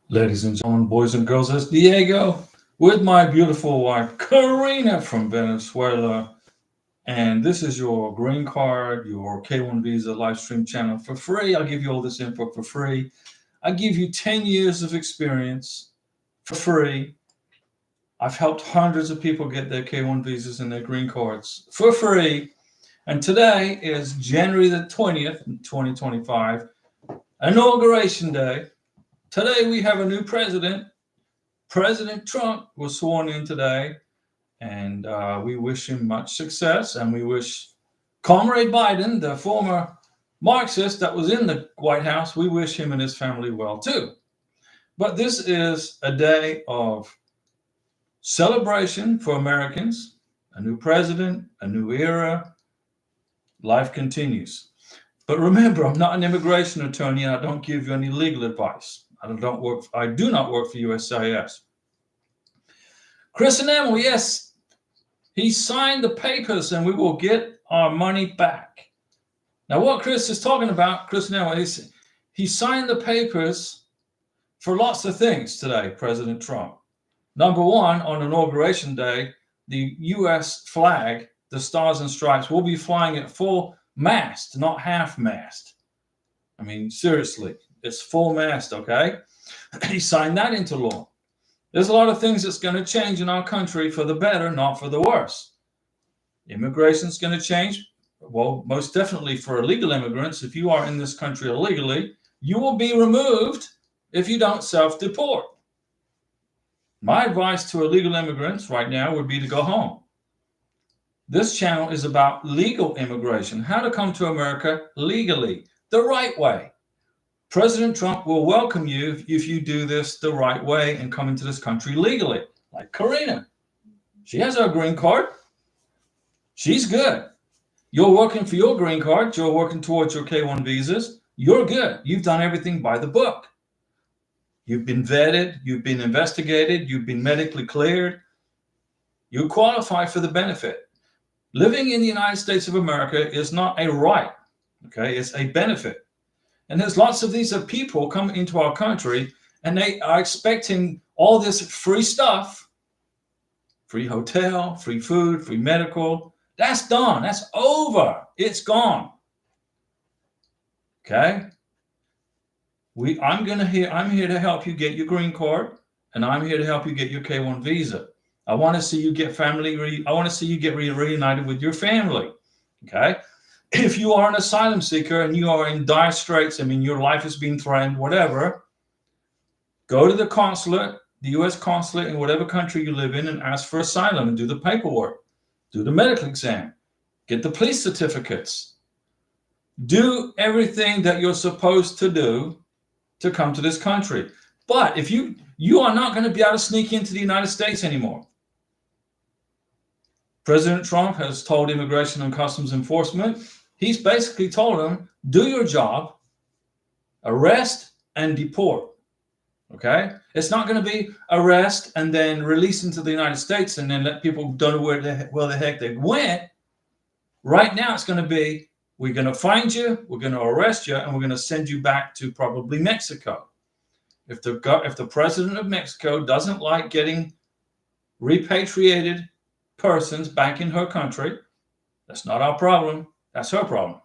Ladies and gentlemen, boys and girls, it's Diego with my beautiful wife, Karina from Venezuela. And this is your green card, your K1 Visa live stream channel for free. I'll give you all this info for free. I give you 10 years of experience for free. I've helped hundreds of people get their K1 visas and their green cards for free. And today is January the 20th, 2025, Inauguration Day. Today we have a new president. President Trump was sworn in today, and we wish him much success. And we wish Comrade Biden, the former Marxist that was in the White House, we wish him and his family well too. But this is a day of celebration for Americans, a new president, a new era. Life continues. But remember, I'm not an immigration attorney, and I don't give you any legal advice. I do not work for USCIS. Chris Enamel, yes, he signed the papers and we will get our money back. Now, what Chris is talking about, Chris Enamel, is he signed the papers for lots of things today, President Trump. Number one, on Inauguration Day, the U.S. flag, the Stars and Stripes, will be flying at full mast, not half mast. I mean, seriously, it's full mast, okay? He signed that into law. There's a lot of things that's going to change in our country for the better, not for the worse. Immigration's going to change. Well, most definitely for illegal immigrants. If you are in this country illegally, you will be removed if you don't self-deport. My advice to illegal immigrants right now would be to go home. This channel is about legal immigration, how to come to America legally, the right way. President Trump will welcome you if you do this the right way and come into this country legally, like Karina. She has her green card. She's good. You're working for your green card. You're working towards your K1 visas. You're good. You've done everything by the book. You've been vetted. You've been investigated. You've been medically cleared. You qualify for the benefit. Living in the United States of America is not a right, okay? It's a benefit. And there's lots of these people come into our country and they are expecting all this free stuff, free hotel, free food, free medical. That's done. That's over. It's gone. Okay? I'm here to help you get your green card, and I'm here to help you get your K1 visa. I want to see you get reunited with your family. Okay? If you are an asylum seeker and you are in dire straits, I mean, your life has been threatened, whatever, go to the consulate, the U.S. consulate in whatever country you live in, and ask for asylum and do the paperwork, do the medical exam, get the police certificates, do everything that you're supposed to do to come to this country. But if you are not going to be able to sneak into the United States anymore. President Trump has told Immigration and Customs Enforcement, he's basically told them, do your job, arrest and deport. Okay? It's not going to be arrest and then release into the United States and then let people don't know where the heck they went. Right now, it's going to be, we're going to find you, we're going to arrest you, and we're going to send you back to probably Mexico. If the president of Mexico doesn't like getting repatriated persons back in her country, that's not our problem. That's her problem.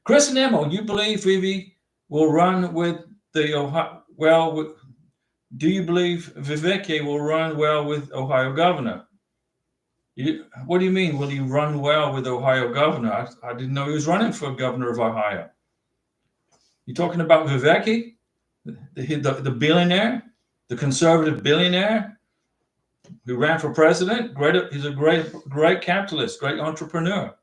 Chris Enamel, you believe Vivi will run with the Ohio? Well, do you believe Vivek will run well with Ohio governor? What do you mean? Will he run well with Ohio governor? I didn't know he was running for governor of Ohio. You talking about Vivek, the billionaire, the conservative billionaire who ran for president? He's a great capitalist, great entrepreneur.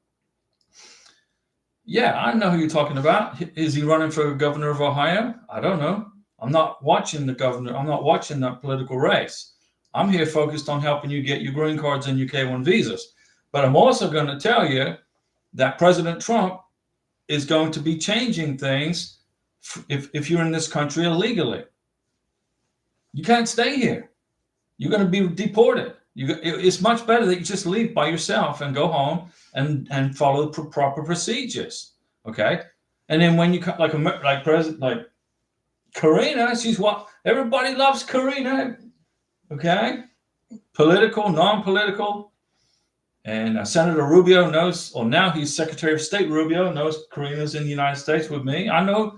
Yeah, I know who you're talking about. Is he running for governor of Ohio? I don't know. I'm not watching the governor. I'm not watching that political race. I'm here focused on helping you get your green cards and your K1 visas. But I'm also going to tell you that President Trump is going to be changing things if you're in this country illegally. You can't stay here. You're going to be deported. It's much better that you just leave by yourself and go home and follow the proper procedures. Okay, and then when you like Karina, she's what everybody loves. Karina, okay? Political, non-political. And Senator Rubio knows, or now he's Secretary of State Rubio knows Karina's in the United States with me. I know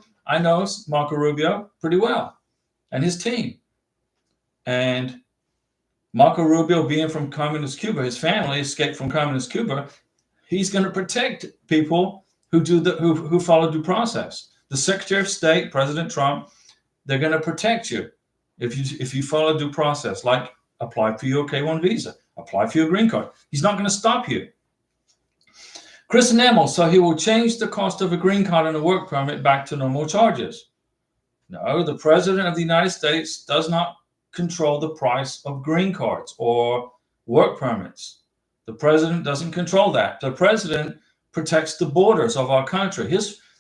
Marco Rubio pretty well and his team. And Marco Rubio, being from communist Cuba, his family escaped from communist Cuba. He's going to protect people who follow due process. The Secretary of State, President Trump, they're going to protect you if you follow due process, like apply for your K-1 visa, apply for your green card. He's not going to stop you. Chris Nemmel, so he will change the cost of a green card and a work permit back to normal charges. No, the President of the United States does not control the price of green cards or work permits. The President doesn't control that. The President protects the borders of our country.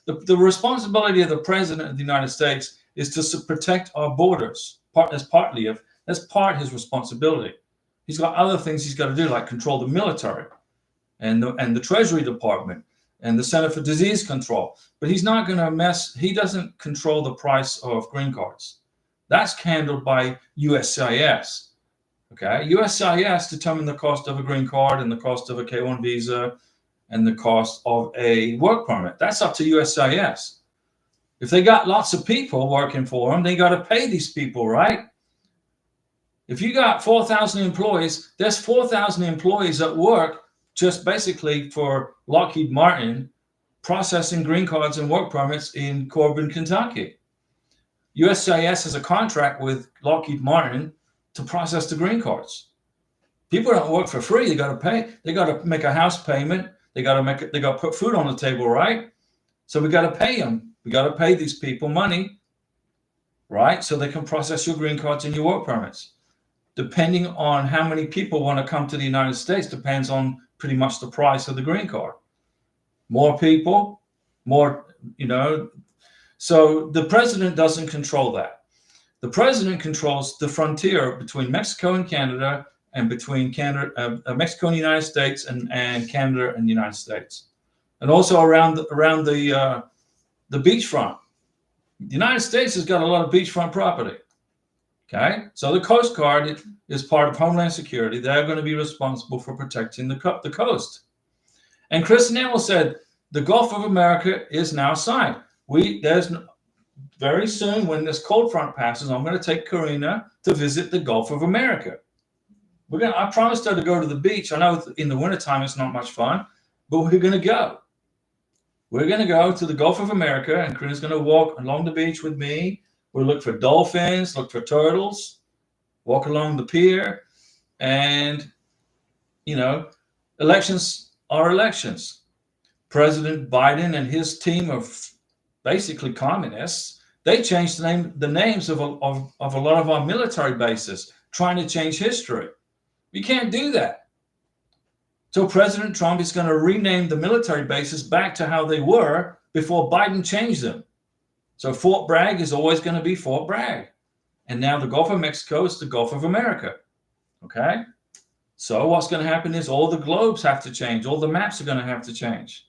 The responsibility of the President of the United States is to protect our borders. That's part his responsibility. He's got other things he's got to do, like control the military and the Treasury Department and the Center for Disease Control. But he's not going to mess. He doesn't control the price of green cards. That's handled by USCIS. Okay, USCIS determine the cost of a green card and the cost of a K-1 visa and the cost of a work permit. That's up to USCIS. If they got lots of people working for them, they got to pay these people, right? If you got 4,000 employees, there's 4,000 employees at work just basically for Lockheed Martin processing green cards and work permits in Corbin, Kentucky. USCIS has a contract with Lockheed Martin to process the green cards. People don't work for free. They got to pay. They got to make a house payment. They got to put food on the table, right? So we got to pay them. We got to pay these people money, right? So they can process your green cards and your work permits. Depending on how many people want to come to the United States depends on pretty much the price of the green card. More people, more, So the president doesn't control that. The president controls the frontier between Mexico and Canada and between Mexico and the United States and Canada and the United States. And also around the beachfront. The United States has got a lot of beachfront property. Okay, so the Coast Guard is part of Homeland Security. They're going to be responsible for protecting the coast. And Chris Nemmel said the Gulf of America is now signed. Very soon, when this cold front passes, I'm going to take Karina to visit the Gulf of America. I promised her to go to the beach. I know in the wintertime it's not much fun, but we're going to go. We're going to go to the Gulf of America, and Karina's going to walk along the beach with me. We'll look for dolphins, look for turtles, walk along the pier, and, elections are elections. President Biden and his team of basically communists, they changed the names of a lot of our military bases, trying to change history. You can't do that. So President Trump is going to rename the military bases back to how they were before Biden changed them. So Fort Bragg is always going to be Fort Bragg. And now the Gulf of Mexico is the Gulf of America. Okay? So what's going to happen is all the globes have to change. All the maps are going to have to change.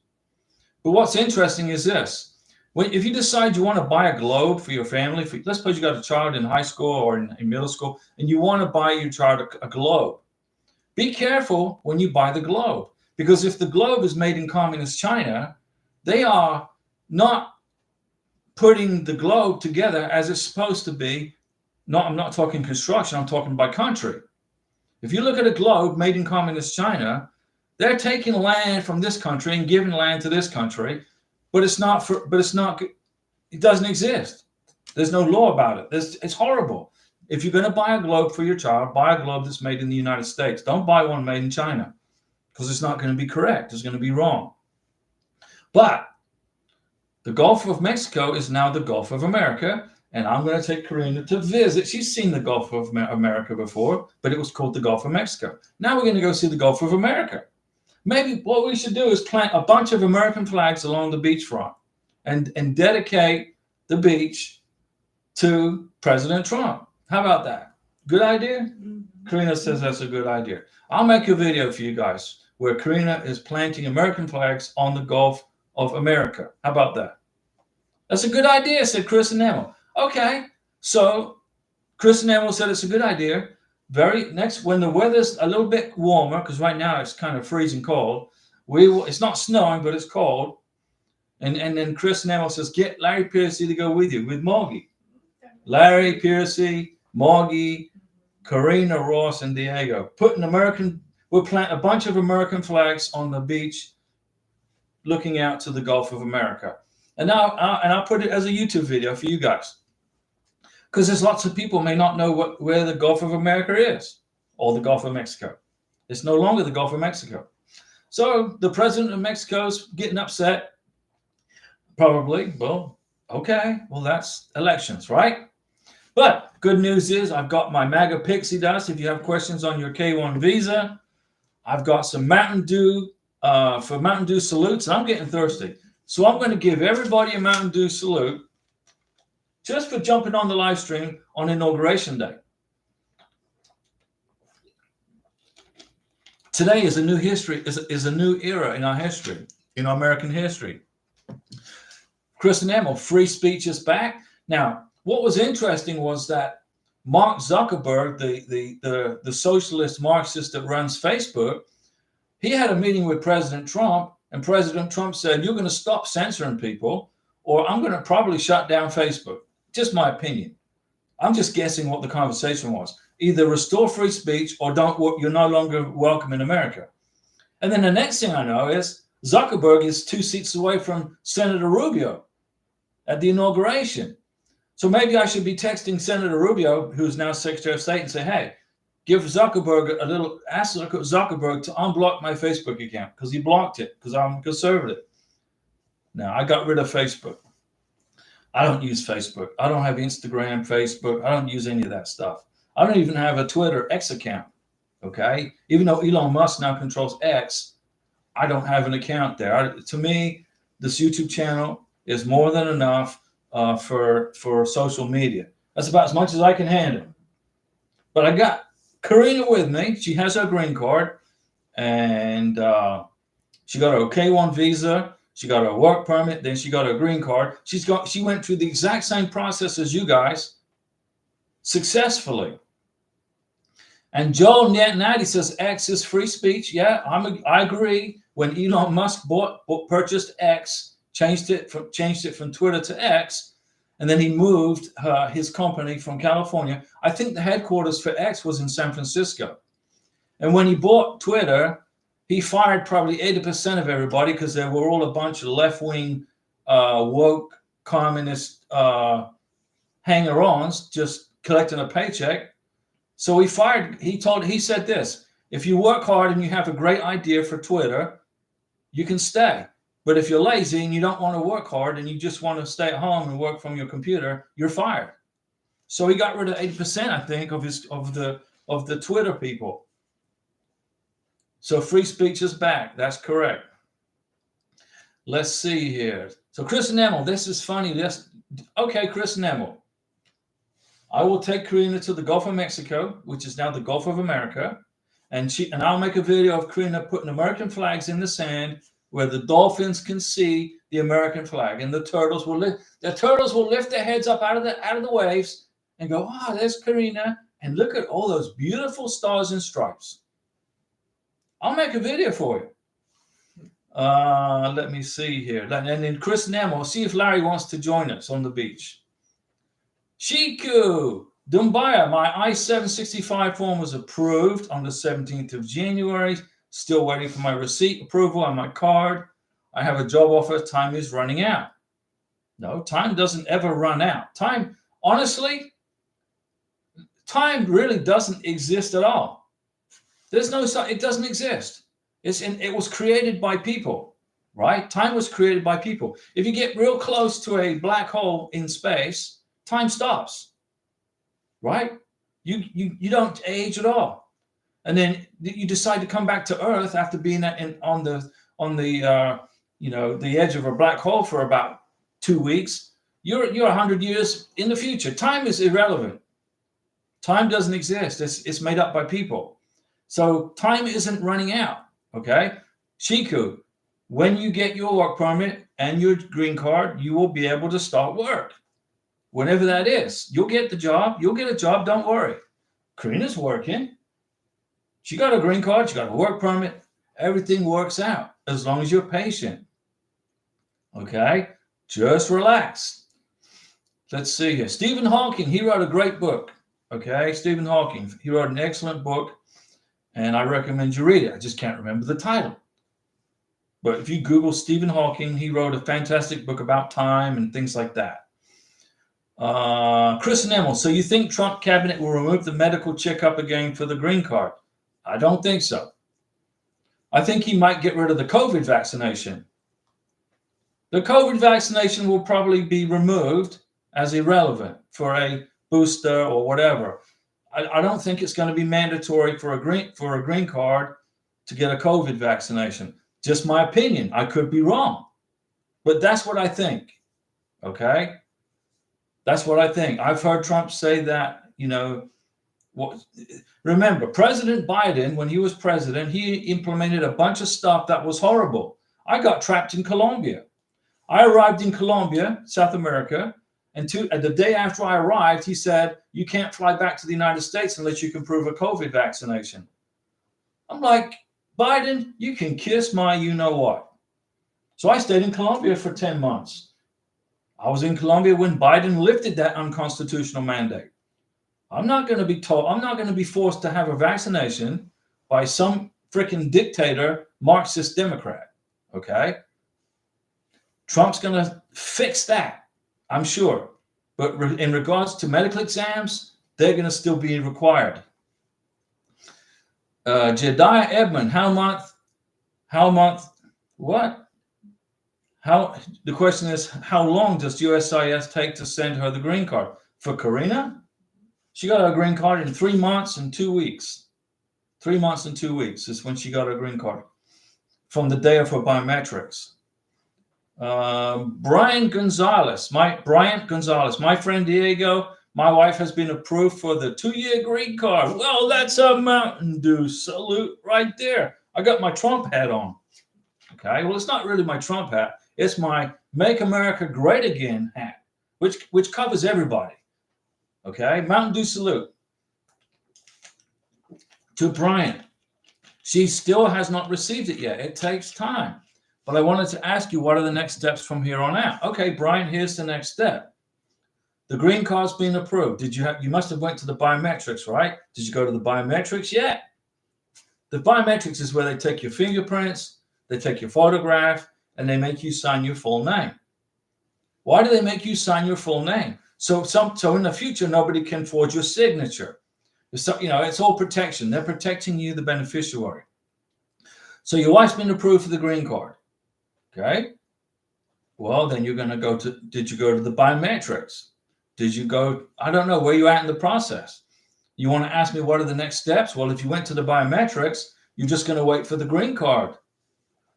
But what's interesting is this. If you decide you want to buy a globe for your family, let's suppose you got a child in high school or in middle school, and you want to buy your child a globe. Be careful when you buy the globe. Because if the globe is made in communist China, they are not putting the globe together as it's supposed to be. No, I'm not talking construction, I'm talking by country. If you look at a globe made in communist China, they're taking land from this country and giving land to this country, but it doesn't exist. There's no law about it. It's horrible. If you're going to buy a globe for your child, buy a globe that's made in the United States. Don't buy one made in China, because it's not going to be correct. It's going to be wrong. But the Gulf of Mexico is now the Gulf of America, and I'm going to take Karina to visit. She's seen the Gulf of America before, but it was called the Gulf of Mexico. Now we're going to go see the Gulf of America. Maybe what we should do is plant a bunch of American flags along the beachfront and dedicate the beach to President Trump. How about that? Good idea? Mm-hmm. Karina says that's a good idea. I'll make a video for you guys where Karina is planting American flags on the Gulf of America. How about that? That's a good idea, said Chris Nemmel. Okay, so Chris and Emil said it's a good idea. When the weather's a little bit warmer, because right now it's kind of freezing cold. It's not snowing, but it's cold. And then Chris and Emil says, get Larry Piercy to go with you, with Morgie. Larry Piercy, Morgie, Karina, Ross, and Diego. We'll plant a bunch of American flags on the beach looking out to the Gulf of America. And I'll put it as a YouTube video for you guys. Because there's lots of people may not know where the Gulf of America is, or the Gulf of Mexico. It's no longer the Gulf of Mexico. So the president of Mexico's getting upset. Probably. Well, okay. Well, that's elections, right? But good news is I've got my MAGA pixie dust. If you have questions on your K1 visa, I've got some Mountain Dew for Mountain Dew salutes, and I'm getting thirsty. So I'm going to give everybody a Mountain Dew salute just for jumping on the live stream on Inauguration Day. Today is a new history, is a new era in our history, in our American history. Chris and Emil, free speech is back. Now, what was interesting was that Mark Zuckerberg, the socialist Marxist that runs Facebook, he had a meeting with President Trump, and President Trump said, you're going to stop censoring people, or I'm going to probably shut down Facebook. Just my opinion. I'm just guessing what the conversation was. Either restore free speech or you're no longer welcome in America. And then the next thing I know is Zuckerberg is 2 seats away from Senator Rubio at the inauguration. So maybe I should be texting Senator Rubio, who's now Secretary of State, and say, hey, ask Zuckerberg to unblock my Facebook account because he blocked it because I'm conservative. Now, I got rid of Facebook. I don't use Facebook. I don't have Instagram, Facebook. I don't use any of that stuff. I don't even have a Twitter X account, okay? Even though Elon Musk now controls X, I don't have an account there. To me, this YouTube channel is more than enough for social media. That's about as much as I can handle. But I got Karina with me. She has her green card, and she got her K1 visa. She got her work permit, then she got her green card. She went through the exact same process as you guys successfully. And Joel Natty says X is free speech. Yeah, I agree. When Elon Musk purchased X, changed it from Twitter to X, and then he moved his company from California. I think the headquarters for X was in San Francisco. And when he bought Twitter, he fired probably 80% of everybody because they were all a bunch of left-wing, woke, communist hanger-ons just collecting a paycheck. So he said this, if you work hard and you have a great idea for Twitter, you can stay. But if you're lazy and you don't want to work hard and you just want to stay at home and work from your computer, you're fired. So he got rid of 80%, I think, of the Twitter people. So free speech is back. That's correct. Let's see here. So Chris and Emil, this is funny. Okay, Chris and Emil. I will take Karina to the Gulf of Mexico, which is now the Gulf of America, and I'll make a video of Karina putting American flags in the sand where the dolphins can see the American flag, and the turtles will lift their heads up out of the waves and go, oh, there's Karina, and look at all those beautiful stars and stripes. I'll make a video for you. Let me see here. And then Chris and Emil, see if Larry wants to join us on the beach. Shiku Dumbaya, my I-765 form was approved on the 17th of January. Still waiting for my receipt approval on my card. I have a job offer. Time is running out. No, time doesn't ever run out. Time, honestly, time really doesn't exist at all. It doesn't exist. It was created by people, right? Time was created by people. If you get real close to a black hole in space, time stops, right? You don't age at all. And then you decide to come back to Earth after being on the edge of a black hole for about 2 weeks. You're 100 years in the future. Time is irrelevant. Time doesn't exist. It's made up by people. So time isn't running out, okay? Shiku, when you get your work permit and your green card, you will be able to start work. whenever that is. You'll get the job. You'll get a job. Don't worry. Karina's working. She got a green card. She got a work permit. Everything works out as long as you're patient. Okay? Just relax. Let's see here. Stephen Hawking, he wrote a great book. Okay? Stephen Hawking, he wrote an excellent book, and I recommend you read it. I just can't remember the title. But if you Google Stephen Hawking, he wrote a fantastic book about time and things like that. Chris Nemmel, so you think Trump cabinet will remove the medical checkup again for the green card? I don't think so. I think he might get rid of the COVID vaccination. The COVID vaccination will probably be removed as irrelevant for a booster or whatever. I don't think it's going to be mandatory for a green card to get a COVID vaccination. Just my opinion. I could be wrong, but that's what I think. Okay, that's what I think. I've heard Trump say that. Remember, President Biden, when he was president, he implemented a bunch of stuff that was horrible. I got trapped in Colombia. I arrived in Colombia, South America, and the day after I arrived, he said, you can't fly back to the United States unless you can prove a COVID vaccination. I'm like, Biden, you can kiss my you-know-what. So I stayed in Colombia for 10 months. I was in Colombia when Biden lifted that unconstitutional mandate. I'm not going to be told, I'm not going to be forced to have a vaccination by some freaking dictator, Marxist Democrat. Okay? Trump's going to fix that, I'm sure. But in regards to medical exams, they're going to still be required. Jediah Edmond, the question is, how long does USCIS take to send her the green card? For Karina, she got her green card in 3 months and 2 weeks. 3 months and 2 weeks is when she got her green card from the day of her biometrics. Bryant Gonzalez, my friend Diego, my wife has been approved for the 2-year green card. Well, that's a Mountain Dew salute right there. I got my Trump hat on. Okay, well, it's not really my Trump hat. It's my Make America Great Again hat, which covers everybody. Okay, Mountain Dew salute. To Bryant, she still has not received it yet. It takes time. But I wanted to ask you, what are the next steps from here on out? Okay, Brian, here's the next step. The green card's been approved. You must have went to the biometrics, right? Did you go to the biometrics yet? The biometrics is where they take your fingerprints, they take your photograph, and they make you sign your full name. Why do they make you sign your full name? So in the future, nobody can forge your signature. So, it's all protection. They're protecting you, the beneficiary. So your wife's been approved for the green card. Okay. Well, then you're going to go to, did you go to the biometrics? Did you go, I don't know, where you at in the process? You want to ask me what are the next steps? Well, if you went to the biometrics, you're just going to wait for the green card.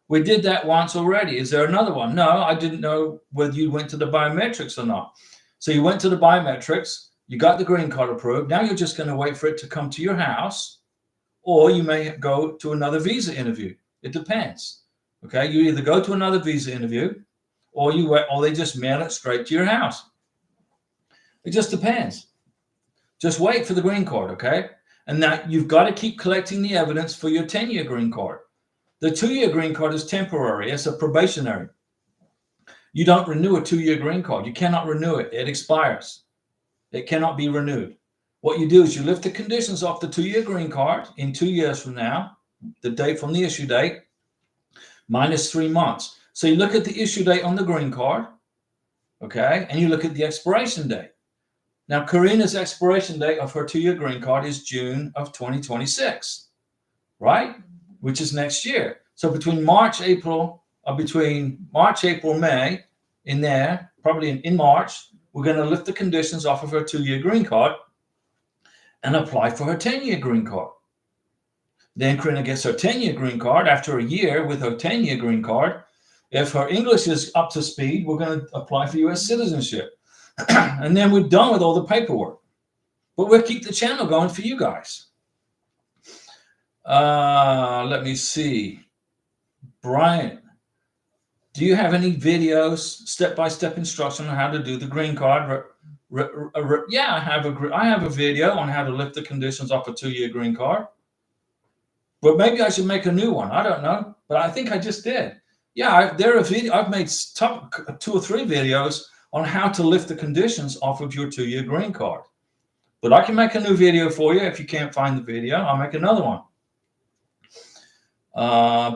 We did that once already. Is there another one? No, I didn't know whether you went to the biometrics or not. So you went to the biometrics, you got the green card approved. Now you're just going to wait for it to come to your house, or you may go to another visa interview. It depends. Okay, you either go to another visa interview, or they just mail it straight to your house. It just depends. Just wait for the green card, okay? And now you've got to keep collecting the evidence for your 10-year green card. The 2-year green card is temporary. It's a probationary. You don't renew a 2-year green card. You cannot renew it. It expires. It cannot be renewed. What you do is you lift the conditions off the 2-year green card in 2 years from now, the date from the issue date, minus 3 months. So you look at the issue date on the green card, okay, and you look at the expiration date. Now, Karina's expiration date of her 2-year green card is June of 2026, right? Which is next year. So between March, April, May, in there, probably in March, we're going to lift the conditions off of her 2-year green card and apply for her 10-year green card. Then Karina gets her 10-year green card. After a year with her 10-year green card, if her English is up to speed, we're going to apply for U.S. citizenship. And then we're done with all the paperwork. But we'll keep the channel going for you guys. Let me see. Brian, do you have any videos, step-by-step instruction on how to do the green card Yeah, I have a video on how to lift the conditions off a 2-year green card. But maybe I should make a new one. I don't know, but I think I just did. Yeah, I've made 2 or 3 videos on how to lift the conditions off of your 2-year green card. But I can make a new video for you. If you can't find the video, I'll make another one.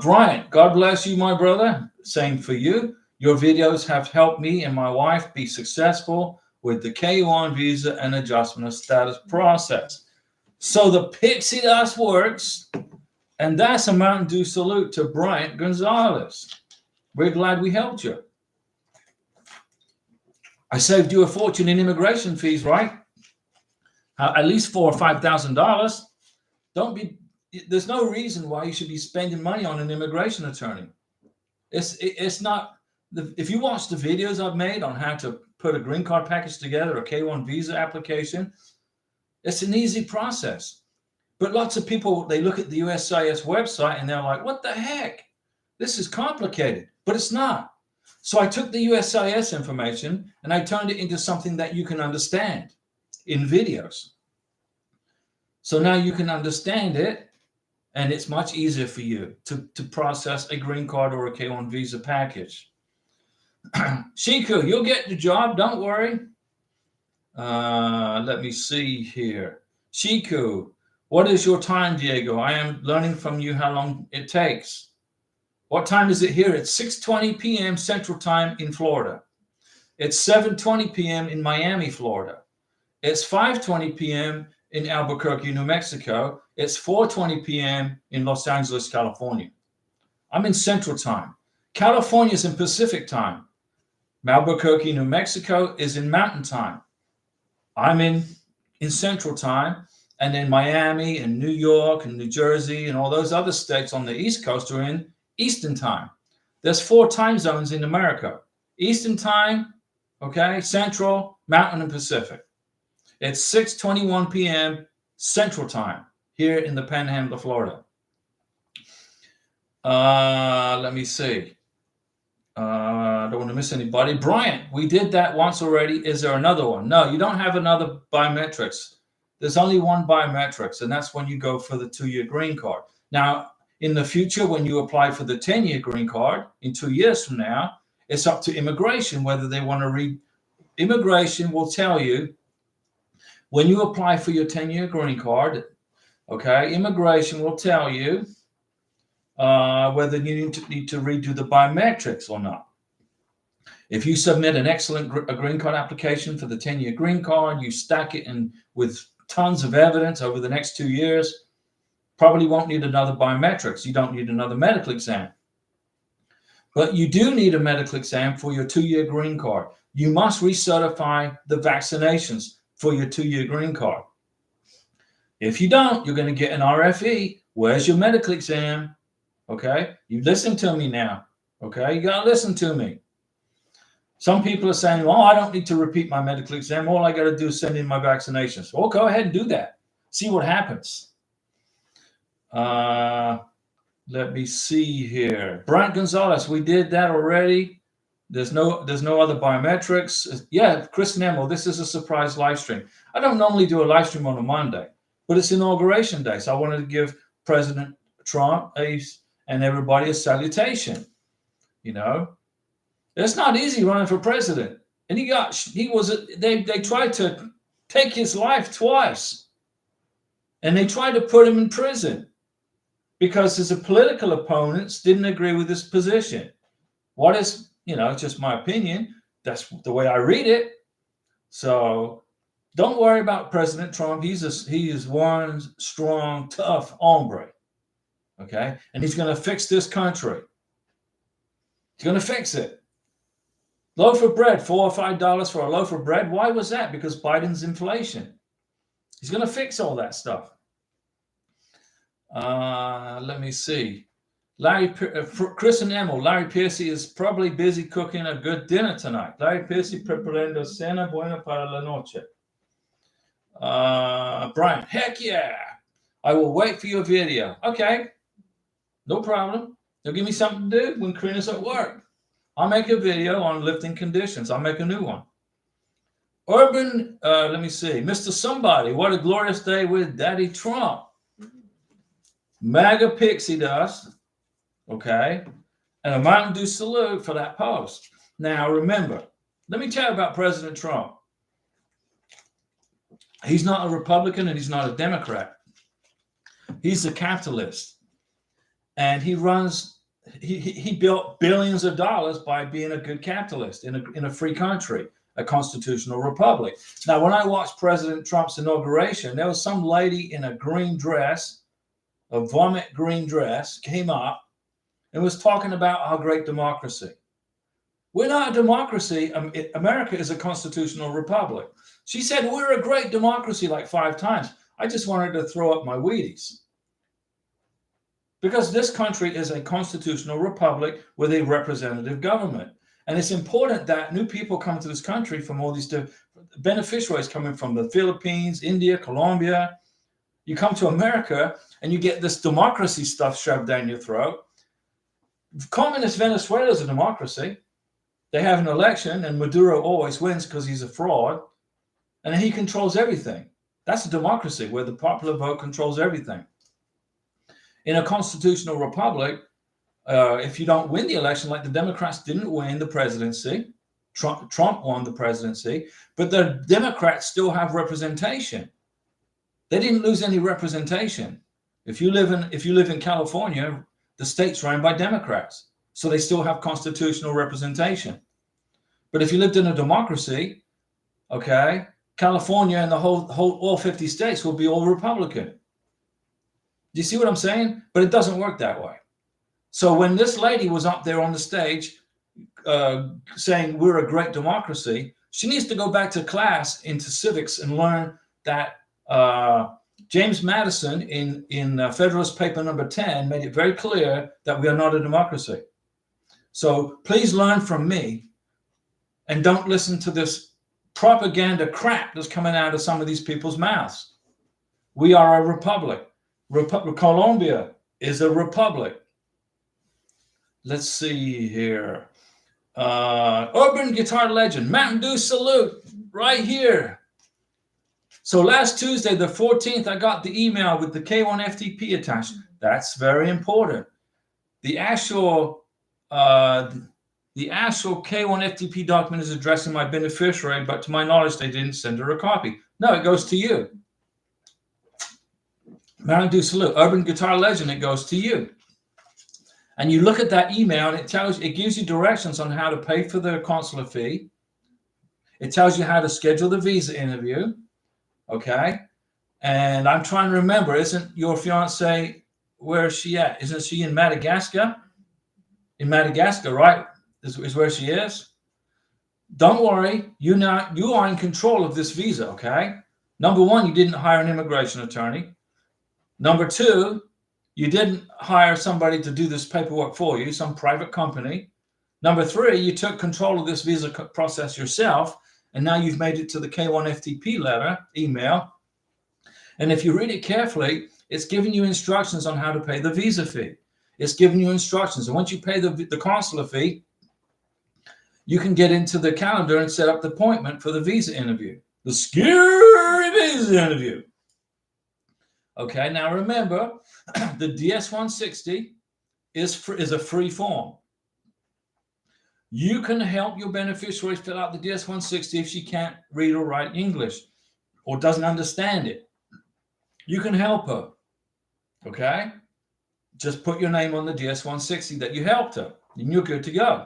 Bryant, God bless you, my brother. Same for you. Your videos have helped me and my wife be successful with the K1 visa and adjustment of status process. So the pixie dust works, and that's a Mountain Dew salute to Bryant Gonzalez. We're glad we helped you. I saved you a fortune in immigration fees, right? At least $4,000 or $5,000. There's no reason why you should be spending money on an immigration attorney. It's not. If you watch the videos I've made on how to put a green card package together, a K1 visa application, it's an easy process. But lots of people, they look at the USCIS website and they're like, what the heck? This is complicated, but it's not. So I took the USCIS information and I turned it into something that you can understand in videos. So now you can understand it, and it's much easier for you to process a green card or a K1 visa package. Shiku, you'll get the job. Don't worry. Let me see here. Shiku, what is your time, Diego? I am learning from you how long it takes. What time is it here? It's 6:20 p.m. Central Time in Florida. It's 7:20 p.m. in Miami, Florida. It's 5:20 p.m. in Albuquerque, New Mexico. It's 4:20 p.m. in Los Angeles, California. I'm in Central Time. California is in Pacific Time. Albuquerque, New Mexico is in Mountain Time. I'm in Central Time. And then Miami and New York and New Jersey and all those other states on the East Coast are in Eastern Time. There's 4 time zones in America. Eastern Time, okay, Central, Mountain, and Pacific. It's 6:21 p.m. Central Time here in the Panhandle of Florida. Let me see. I don't want to miss anybody. Bryant, we did that once already. Is there another one? No, you don't have another biometrics. There's only one biometrics, and that's when you go for the 2-year green card. Now, in the future, when you apply for the 10-year green card in 2 years from now, it's up to immigration whether they want to read. Immigration will tell you when you apply for your 10-year green card, okay, immigration will tell you whether you need to redo the biometrics or not. If you submit an excellent green card application for the 10-year green card, you stack it in with tons of evidence over the next 2 years, probably won't need another biometrics. You don't need another medical exam. But you do need a medical exam for your 2-year green card. You must recertify the vaccinations for your 2-year green card. If you don't, you're going to get an RFE. Where's your medical exam? Okay, you listen to me now. Okay, you got to listen to me. Some people are saying, well, I don't need to repeat my medical exam. All I got to do is send in my vaccinations. Well, go ahead and do that. See what happens. Let me see here. Bryant Gonzalez, we did that already. There's no other biometrics. Yeah, Chris Nemo, this is a surprise live stream. I don't normally do a live stream on a Monday, but it's Inauguration Day. So I wanted to give President Trump and everybody a salutation. You know, it's not easy running for president. And they tried to take his life twice. And they tried to put him in prison because his political opponents didn't agree with his position. What is, it's just my opinion. That's the way I read it. So don't worry about President Trump. He is one strong, tough hombre. Okay? And he's going to fix this country. He's going to fix it. Loaf of bread, $4 or $5 for a loaf of bread. Why was that? Because Biden's inflation. He's going to fix all that stuff. Let me see. Chris and Emil, Larry Piercy is probably busy cooking a good dinner tonight. Larry Piercy preparando cena buena para la noche. Brian, heck yeah. I will wait for your video. Okay. No problem. They'll give me something to do when Karina's at work. I'll make a video on lifting conditions. I'll make a new one. Urban, let me see, Mr. Somebody, what a glorious day with Daddy Trump. MAGA pixie dust, okay, and a Mountain Dew salute for that post. Now, remember, let me tell you about President Trump. He's not a Republican and he's not a Democrat. He's a capitalist. And he built billions of dollars by being a good capitalist in a free country, a constitutional republic. Now, when I watched President Trump's inauguration, there was some lady in a green dress, a vomit green dress, came up and was talking about our great democracy. We're not a democracy. America is a constitutional republic. She said, we're a great democracy like 5 times. I just wanted to throw up my Wheaties. Because this country is a constitutional republic with a representative government. And it's important that new people come to this country from all these beneficiaries coming from the Philippines, India, Colombia. You come to America and you get this democracy stuff shoved down your throat. Communist Venezuela is a democracy. They have an election and Maduro always wins because he's a fraud. And he controls everything. That's a democracy where the popular vote controls everything. In a constitutional republic, if you don't win the election, like the Democrats didn't win the presidency, Trump won the presidency, but the Democrats still have representation. They didn't lose any representation. If you live in California, the state's run by Democrats, so they still have constitutional representation. But if you lived in a democracy, okay, California and the whole all 50 states will be all Republican. Do you see what I'm saying? But it doesn't work that way. So when this lady was up there on the stage saying we're a great democracy, she needs to go back to class into civics and learn that James Madison in Federalist Paper number 10 made it very clear that we are not a democracy. So please learn from me and don't listen to this propaganda crap that's coming out of some of these people's mouths. We are a republic. Colombia is a republic. Let's see here. Urban guitar legend, Mountain Dew salute right here. So last Tuesday, the 14th, I got the email with the K1 FTP attached. That's very important. The actual K1 FTP document is addressing my beneficiary, but to my knowledge, they didn't send her a copy. No, it goes to you. Mountain Dew salute, Urban guitar legend, it goes to you. And you look at that email and it gives you directions on how to pay for the consular fee. It tells you how to schedule the visa interview. Okay. And I'm trying to remember, isn't your fiance, where is she at? Isn't she in Madagascar? In Madagascar, right? Is where she is. Don't worry. You are in control of this visa. Okay. Number one, you didn't hire an immigration attorney. Number two, you didn't hire somebody to do this paperwork for you, some private company. Number three, you took control of this visa process yourself, and now you've made it to the K1 FTP email. And if you read it carefully, it's giving you instructions on how to pay the visa fee. It's giving you instructions. And once you pay the consular fee, you can get into the calendar and set up the appointment for the visa interview, the scary visa interview. Okay, now remember, the DS-160 is a free form. You can help your beneficiary fill out the DS-160 if she can't read or write English or doesn't understand it. You can help her, okay? Just put your name on the DS-160 that you helped her, and you're good to go.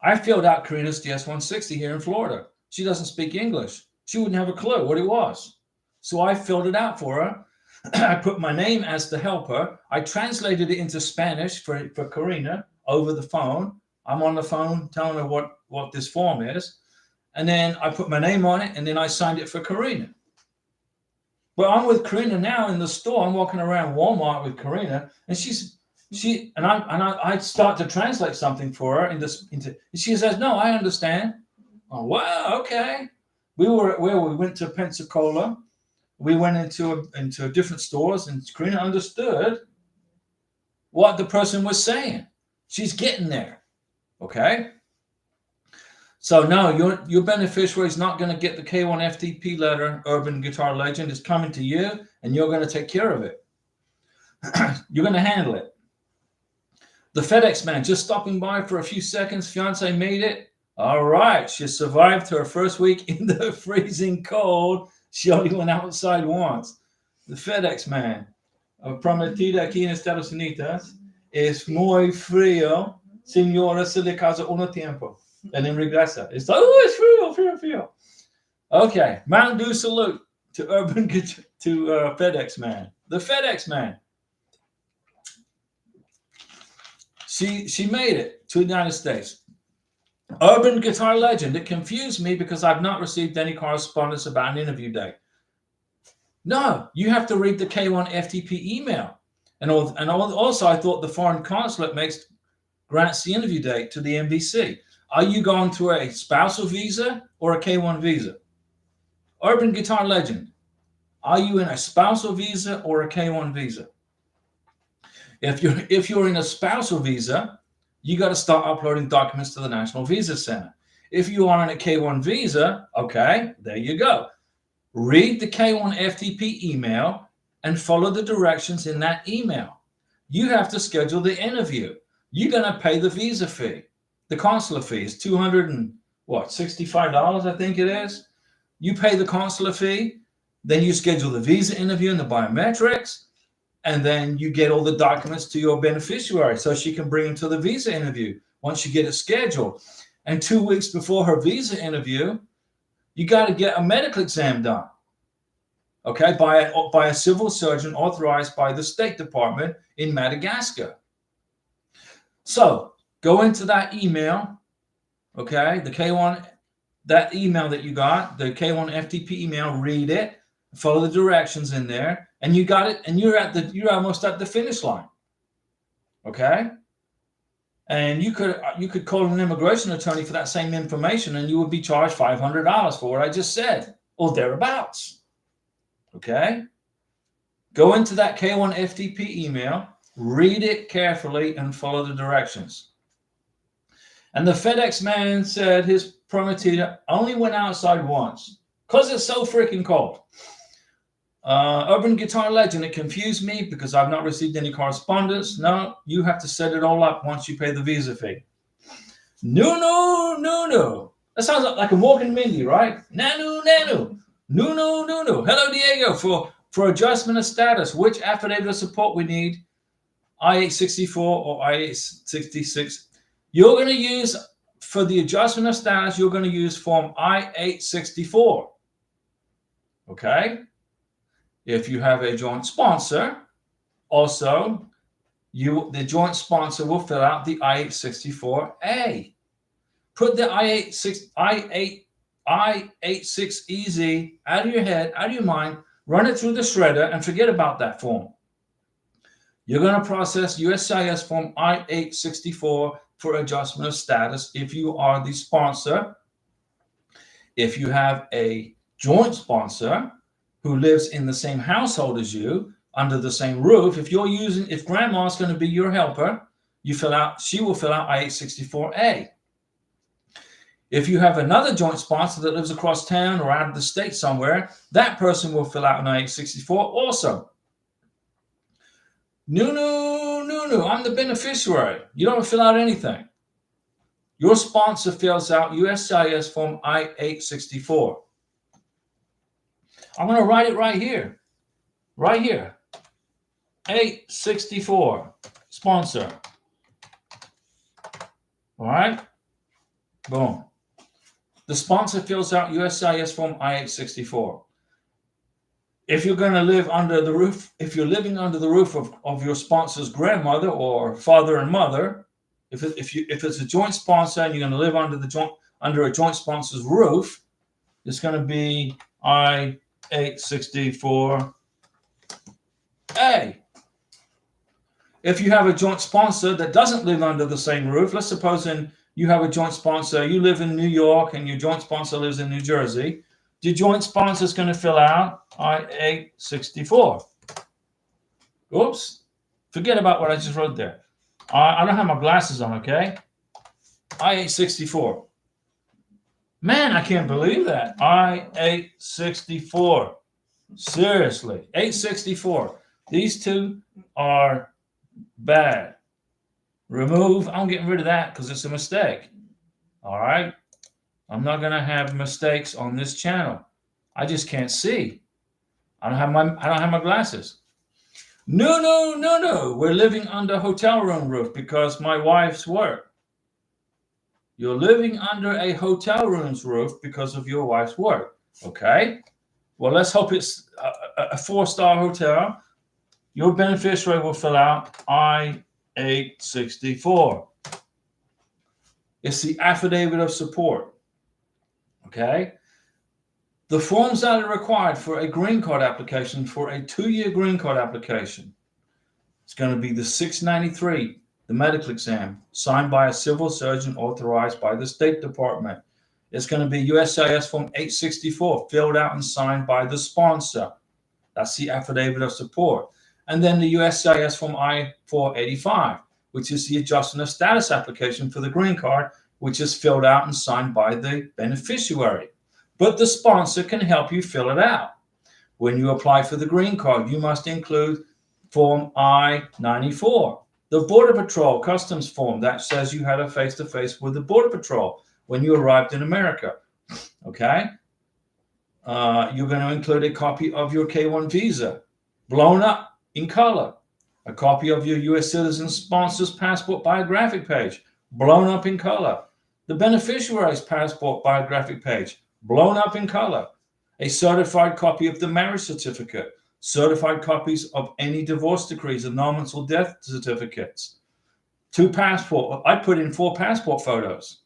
I filled out Karina's DS-160 here in Florida. She doesn't speak English. She wouldn't have a clue what it was. So I filled it out for her. I put my name as the helper. I translated it into Spanish for Karina over the phone. I'm on the phone telling her what this form is. And then I put my name on it, and then I signed it for Karina. Well, I'm with Karina now in the store. I'm walking around Walmart with Karina, and I start to translate something for her and she says, "No, I understand." Oh, wow, okay. We went to Pensacola. We went into different stores, and Karina understood what the person was saying. She's getting there, okay? So no, your beneficiary is not going to get the K1 FTP letter. Urban Guitar Legend is coming to you, and you're going to take care of it. You're going to handle it. The FedEx man just stopping by for a few seconds. Fiance made it. All right, she survived her first week in the freezing cold. She only went outside once. The FedEx man. Prometida aquí en Estados Unidos. Es muy frío. Señora, se le casa uno tiempo. And then regresa. It's like, oh, it's frío. Okay, Mountain Dew salute to FedEx man. The FedEx man. She made it to the United States. Urban Guitar Legend. It confused me because I've not received any correspondence about an interview date. No, you have to read the K1 FTP email. And also, I thought the foreign consulate grants the interview date to the NBC. Are you going through a spousal visa or a K1 visa? Urban Guitar Legend. Are you in a spousal visa or a K1 visa? If you're in a spousal visa, you got to start uploading documents to the National Visa Center. If you are on a K1 visa, okay, there you go. Read the K1 FTP email and follow the directions in that email. You have to schedule the interview. You're going to pay the visa fee. The consular fee is $265, I think it is. You pay the consular fee, then you schedule the visa interview and the biometrics, and then you get all the documents to your beneficiary so she can bring them to the visa interview once you get it scheduled. And 2 weeks before her visa interview, you got to get a medical exam done, okay, by a civil surgeon authorized by the State Department in Madagascar. So go into that email, okay, the K1, that email that you got, the K1 FTP email, read it, follow the directions in there, and you got it, and you're almost at the finish line, okay? And you could call an immigration attorney for that same information, and you would be charged $500 for what I just said, or thereabouts. Okay? Go into that K1 FTP email, read it carefully, and follow the directions. And the FedEx man said his prometida only went outside once because it's so freaking cold. Urban Guitar Legend, it confused me because I've not received any correspondence. No, you have to set it all up once you pay the visa fee. No. That sounds like a Morgan Mindy, right? Nanu. Hello, Diego. For adjustment of status, which affidavit of support we need? I-864 or I-866. You're going to use, for the adjustment of status, you're going to use form I-864. Okay? If you have a joint sponsor, also, the joint sponsor will fill out the I-864A. Put the I-86EZ out of your head, out of your mind, run it through the shredder, and forget about that form. You're going to process USCIS form I-864 for adjustment of status if you are the sponsor. If you have a joint sponsor who lives in the same household as you, under the same roof, if grandma's going to be your helper, she will fill out I-864A. If you have another joint sponsor that lives across town or out of the state somewhere, that person will fill out an I-864 also. No, I'm the beneficiary. You don't fill out anything. Your sponsor fills out USCIS form I-864. I'm going to write it right here. Right here. 864. Sponsor. All right? Boom. The sponsor fills out USCIS form I-864. If you're going to live under the roof, if you're living under the roof of your sponsor's grandmother or father and mother, if it's a joint sponsor and you're going to live under a joint sponsor's roof, it's going to be I-864A. If you have a joint sponsor that doesn't live under the same roof, let's suppose you have a joint sponsor, you live in New York and your joint sponsor lives in New Jersey, your joint sponsor is going to fill out I-864. Oops. Forget about what I just wrote there. I don't have my glasses on, okay? I-864. Man, I can't believe that. I-864. Seriously, 864. These two are bad. Remove. I'm getting rid of that because it's a mistake. All right. I'm not going to have mistakes on this channel. I just can't see. I don't have my glasses. No, no, no, no. We're living under hotel room roof because my wife's work. You're living under a hotel room's roof because of your wife's work. Okay. Well, let's hope it's a four-star hotel. Your beneficiary will fill out I-864. It's the affidavit of support. Okay. The forms that are required for a green card application, for a 2-year green card application, it's going to be the 693, the medical exam, signed by a civil surgeon authorized by the State Department. It's going to be USCIS Form 864, filled out and signed by the sponsor. That's the affidavit of support. And then the USCIS Form I-485, which is the adjustment of status application for the green card, which is filled out and signed by the beneficiary. But the sponsor can help you fill it out. When you apply for the green card, you must include Form I-94, the Border Patrol Customs form that says you had a face-to-face with the Border Patrol when you arrived in America. Okay? You're going to include a copy of your K-1 visa, blown up in color, a copy of your U.S. citizen sponsor's passport biographic page, blown up in color, the beneficiary's passport biographic page, blown up in color, a certified copy of the marriage certificate, certified copies of any divorce decrees, annulments, or death certificates, 2 passport. I put in 4 passport photos,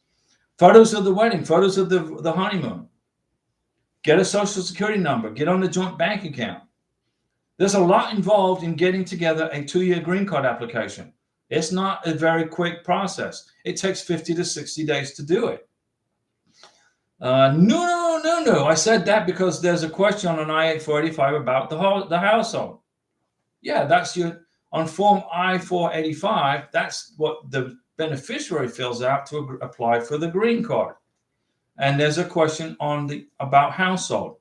photos of the wedding, photos of the honeymoon. Get a social security number, get on the joint bank account. There's a lot involved in getting together a 2-year green card application. It's not a very quick process. It takes 50 to 60 days to do it. No. I said that because there's a question on an I-485 about the household. Yeah, that's on Form I-485. That's what the beneficiary fills out to apply for the green card. And there's a question about household.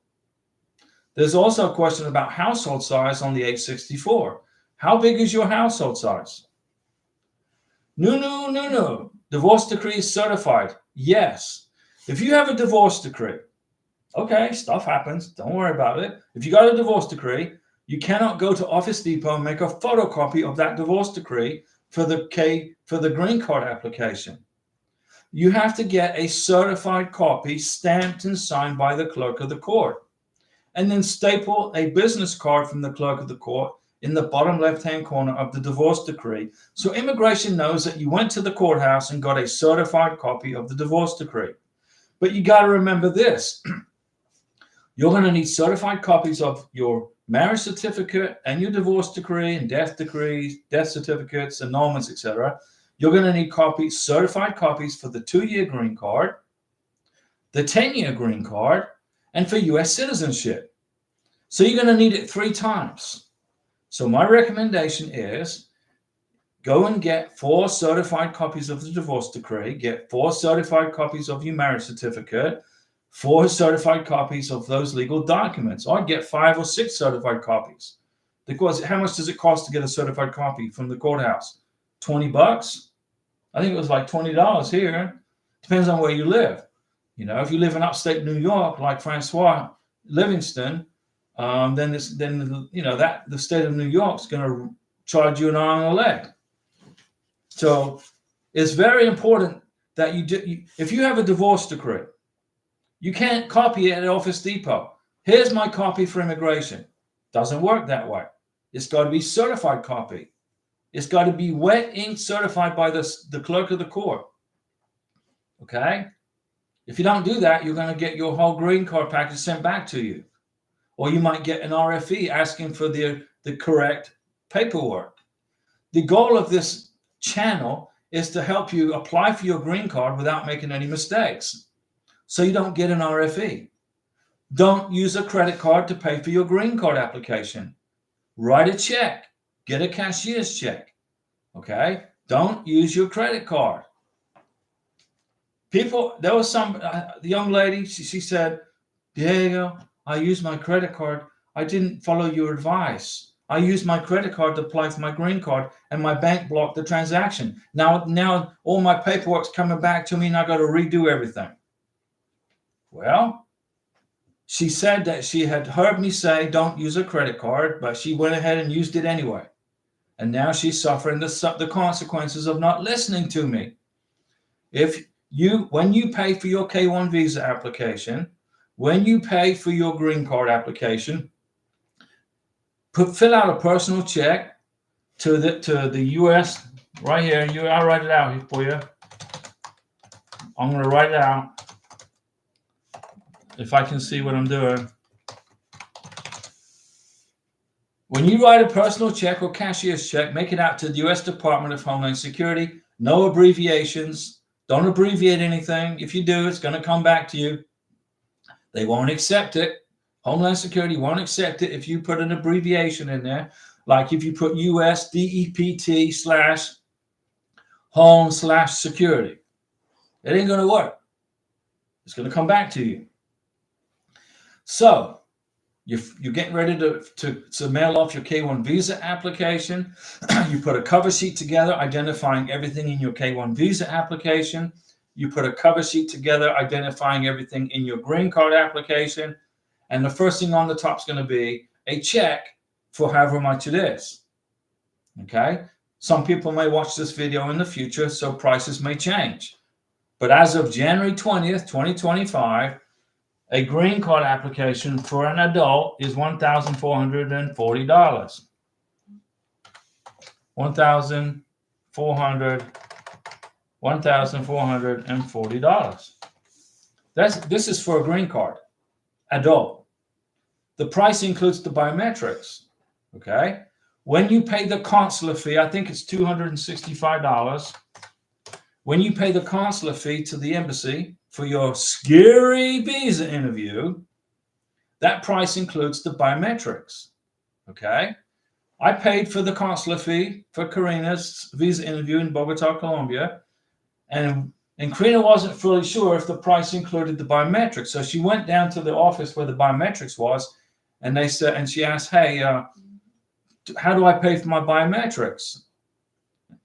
There's also a question about household size on the 864. How big is your household size? No. Divorce decree is certified. Yes. If you have a divorce decree, okay, stuff happens. Don't worry about it. If you got a divorce decree, you cannot go to Office Depot and make a photocopy of that divorce decree for the green card application. You have to get a certified copy stamped and signed by the clerk of the court, and then staple a business card from the clerk of the court in the bottom left-hand corner of the divorce decree, so immigration knows that you went to the courthouse and got a certified copy of the divorce decree. But you got to remember this. You're going to need certified copies of your marriage certificate and your divorce decree and death decrees, death certificates, annulments, etc. You're going to need certified copies for the 2-year green card, the 10-year green card, and for U.S. citizenship. So you're going to need it 3 times. So my recommendation is go and get 4 certified copies of the divorce decree, get 4 certified copies of your marriage certificate, 4 certified copies of those legal documents, or get 5 or 6 certified copies. Because how much does it cost to get a certified copy from the courthouse? $20? I think it was like $20 here. Depends on where you live. You know, if you live in upstate New York, like Francois Livingston, then the state of New York is going to charge you an arm and a leg. So it's very important that if you have a divorce decree, you can't copy it at Office Depot. Here's my copy for immigration. Doesn't work that way. It's got to be certified copy. It's got to be wet ink certified by the clerk of the court. Okay? If you don't do that, you're going to get your whole green card package sent back to you. Or you might get an RFE asking for the correct paperwork. The goal of this channel is to help you apply for your green card without making any mistakes, so you don't get an RFE. Don't use a credit card to pay for your green card application. Write a check. Get a cashier's check. Okay? Don't use your credit card. People, there was some the young lady. She said, Diego, I used my credit card. I didn't follow your advice. I used my credit card to apply for my green card, and my bank blocked the transaction. Now all my paperwork's coming back to me, and I got to redo everything. Well, she said that she had heard me say don't use a credit card, but she went ahead and used it anyway. And now she's suffering the consequences of not listening to me. When you pay for your K-1 visa application, when you pay for your green card application, fill out a personal check to the U.S. right here. I'll write it out here for you. I'm going to write it out if I can see what I'm doing. When you write a personal check or cashier's check, make it out to the U.S. Department of Homeland Security. No abbreviations. Don't abbreviate anything. If you do, it's going to come back to you. They won't accept it. Homeland Security won't accept it if you put an abbreviation in there, like if you put US DEPT /home/security. It ain't going to work. It's going to come back to you. So you're getting ready to mail off your K-1 visa application. You put a cover sheet together identifying everything in your K-1 visa application. You put a cover sheet together identifying everything in your green card application. And the first thing on the top is going to be a check for however much it is. Okay? Some people may watch this video in the future, so prices may change. But as of January 20th, 2025, a green card application for an adult is $1,440. $1,440. This is for a green card, adult. The price includes the biometrics. Okay. When you pay the consular fee, I think it's $265. When you pay the consular fee to the embassy for your scary visa interview, that price includes the biometrics. Okay. I paid for the consular fee for Karina's visa interview in Bogota, Colombia. And Karina wasn't fully sure if the price included the biometrics. So she went down to the office where the biometrics was, and they said, and she asked, hey, how do I pay for my biometrics?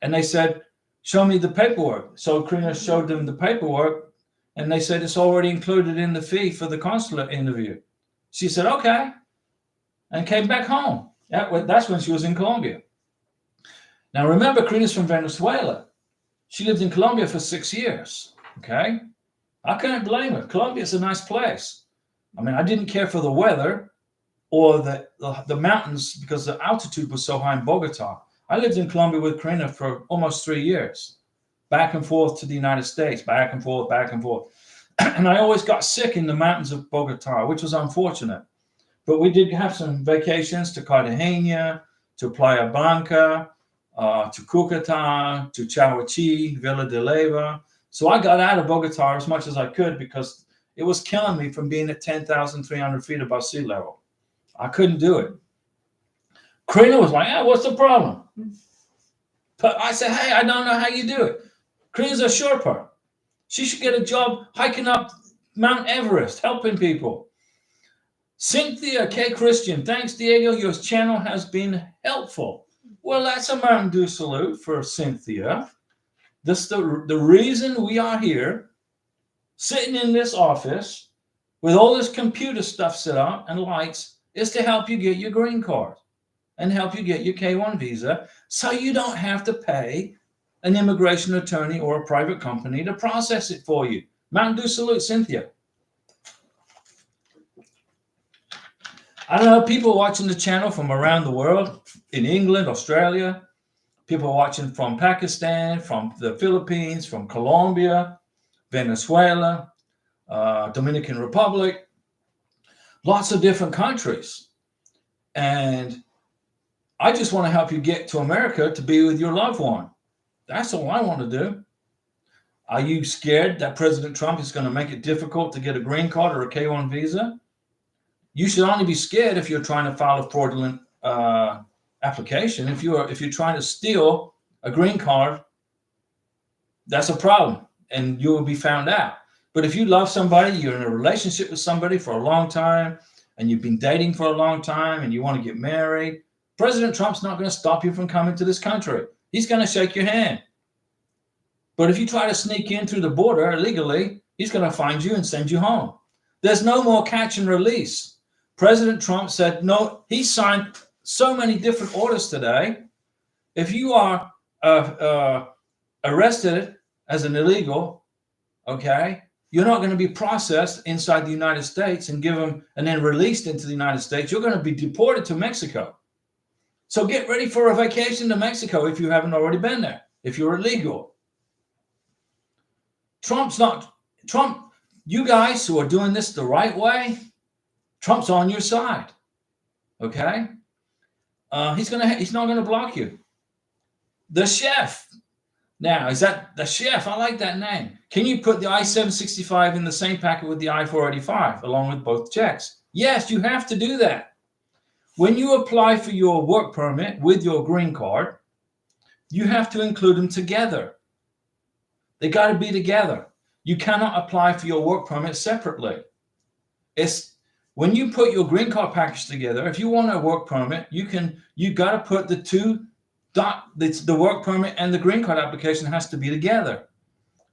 And they said, show me the paperwork. So Karina showed them the paperwork, and they said it's already included in the fee for the consular interview. She said, okay, and came back home. That's when she was in Colombia. Now, remember, Karina's from Venezuela. She lived in Colombia for 6 years, okay? I couldn't blame her. Colombia's a nice place. I mean, I didn't care for the weather or the mountains because the altitude was so high in Bogota. I lived in Colombia with Karina for almost 3 years, back and forth to the United States, back and forth, back and forth. And I always got sick in the mountains of Bogota, which was unfortunate. But we did have some vacations to Cartagena, to Playa Blanca, to Cucata, to Chahuachi, Villa de Leyva. So I got out of Bogota as much as I could because it was killing me from being at 10,300 feet above sea level. I couldn't do it. Karina was like, what's the problem? But I said, hey, I don't know how you do it. Karina's a Sherpa. She should get a job hiking up Mount Everest, helping people. Cynthia K. Christian, thanks, Diego. Your channel has been helpful. Well, that's a Mountain Dew salute for Cynthia. The reason we are here, sitting in this office with all this computer stuff set up and lights, is to help you get your green card and help you get your K-1 visa so you don't have to pay an immigration attorney or a private company to process it for you. Mountain Dew salute, Cynthia. I don't know, people watching the channel from around the world, in England, Australia, people watching from Pakistan, from the Philippines, from Colombia, Venezuela, Dominican Republic, lots of different countries. And I just want to help you get to America to be with your loved one. That's all I want to do. Are you scared that President Trump is going to make it difficult to get a green card or a K-1 visa? You should only be scared if you're trying to file a fraudulent application. If you're trying to steal a green card, that's a problem. and you will be found out. But if you love somebody, you're in a relationship with somebody for a long time, and you've been dating for a long time, and you want to get married, President Trump's not going to stop you from coming to this country. He's going to shake your hand. But if you try to sneak in through the border illegally, he's going to find you and send you home. There's no more catch and release. President Trump said no. He signed so many different orders today. If you are arrested as an illegal, okay, you're not going to be processed inside the United States and then released into the United States. You're going to be deported to Mexico. So get ready for a vacation to Mexico if you haven't already been there, if you're illegal. Trump, you guys who are doing this the right way, Trump's on your side. Okay? He's not going to block you. The chef. Now, is that the chef? I like that name. Can you put the I-765 in the same packet with the I-485 along with both checks? Yes, you have to do that. When you apply for your work permit with your green card, you have to include them together. They got to be together. You cannot apply for your work permit separately. When you put your green card package together, if you want a work permit, you got to put the work permit and the green card application has to be together.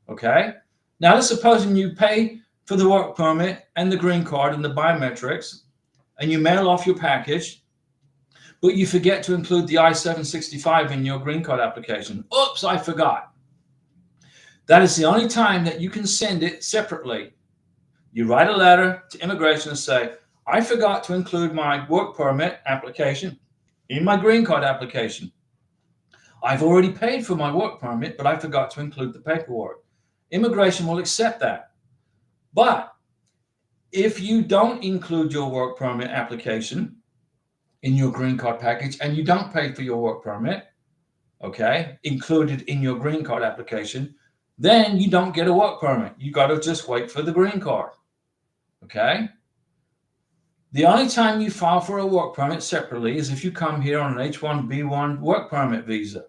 Okay. Now let's suppose you pay for the work permit and the green card and the biometrics, and you mail off your package, but you forget to include the I-765 in your green card application. Oops, I forgot. That is the only time that you can send it separately. You write a letter to immigration and say, I forgot to include my work permit application in my green card application. I've already paid for my work permit, but I forgot to include the paperwork. Immigration will accept that. But if you don't include your work permit application in your green card package and you don't pay for your work permit, okay, included in your green card application, then you don't get a work permit. You got to just wait for the green card. Okay? The only time you file for a work permit separately is if you come here on an H-1B1 work permit visa.